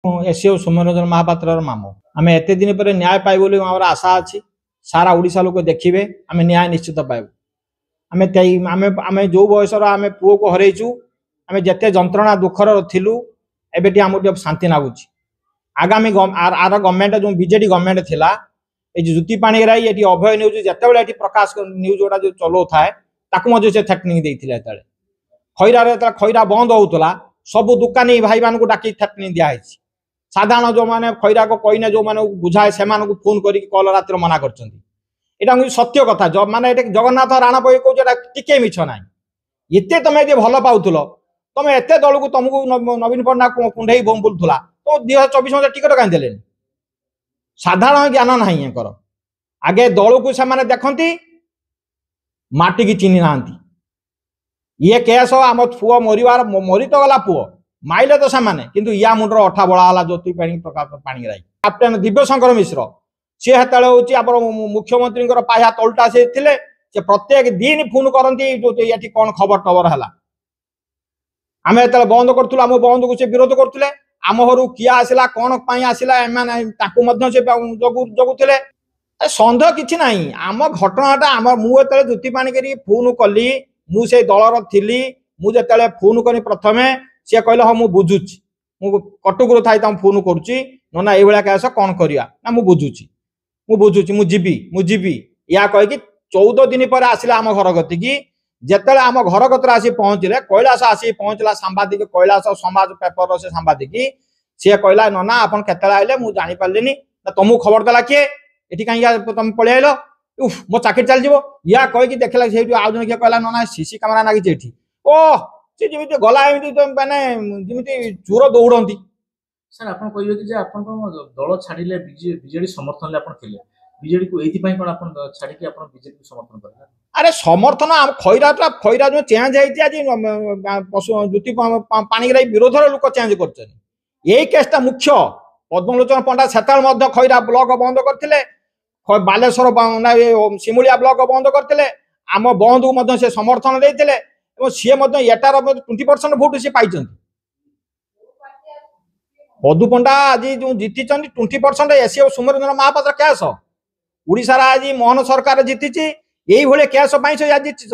SO Soumyaranjan Mahapatra मामू आम एत दिन पर न्याय पाइबू आम आशा अच्छी सारा ओडिशा लोक देखिए आम न्याय निश्चित पाइबू आम जो बयसर आम पुओ को हरइचु आम जिते जंत्रणा दुखर थिलु एबेटी आमको शांति लगुच आगामी आर गवर्नमेंट जो बीजेडी गवर्नमेंट थिला ये ज्योति पाणिग्राही ये अभय न्यूज जितेबाला प्रकाश न्यूज गुड़ा जो चलो थाए ताकू से थ्रेटनिंग देते खैरा खैरा बंद होता सबू दुकानी भाई मान डाक थ्रेटनिंग दिखाई साधारण जो मैंने खैरा को कहीने जो मैंने बुझाए से फोन कर कल रात मना कर सत्य कथा जो माने जगन्नाथ राणा बही कह टिके मिछ ना एत तुम ये भल पाउल तुम एत दल को तुमको नवीन पट्टनायक कुंडे बुलूला तो 2024 मध्य टिकट कहीं देले साधारण ज्ञान ना आगे दल को से देखती माटी की चिन्ह ना ये केस आम पुओ मरवार मरी तो गला पुओ माइले तो सामाने किंतु या मुंडर अठा बड़ा ज्योति पाणिग्राही कैप्टेन दिव्यशंकर मिश्र सी हूँ मुख्यमंत्री पाया तलटा से प्रत्येक दिन फोन करती ये कौन खबर टबर है आम जो बंद करूँ आम बंद को विरोध करते आम घर किए आसला कौन आसला जगुले सन्देह कि ना आम घटनाटा आम मुझे ज्योति पाणिग्राही फोन कली मुझे दलर थी मुझे फोन करी प्रथमे सी कहले हाँ मुझे बुझुची मु कटुकुर थाई फोन करुच्ची ना ये केस कौन करिया ना मुझे बुझुची मुझी या कहीकि 14 दिन पर आसला आम घर गतिकी जिते आम घर कतर आसी पहुंचले कैलाश आसी पहुंचला सांबादिक कैलाश समाज पेपर से सांबादिक सी कहला ना आपन केतले आइले मु जानि पारलिनी तुमको खबर देला किए एठी कहीं तुम पलि आइल उफ मो चाकरी चल जीवो या कहीकि देखला से आउ जन किए कहला ना सीसी कैमेरा नागिचे एठी ओह से जमी गला एमती माने जमी चोर दौड़ती सर आप कहे कि आप दल छाड़िले बीजेडी समर्थन ले थे बीजेडी को ये कौन आप छाड़ी बीजेपी को समर्थन कर अरे समर्थन खैरा जो चेंज है आज ज्योति पाणिग्राही विरोध लोक चेंज कर यही केसटा मुख्य पद्मलोचन पंडा से खैरा ब्लॉक बंद करते बालेश्वर सिमुलिया ब्लॉक बंद करते आम बंद को से समर्थन देते सी एटार 20% भोट सी पाई बधु पंडा आज जो जीति 20% एसओ सौम्यरंजन महापात्र केस उड़ीसार आज मोहन सरकार जीति यही केस से आज जीति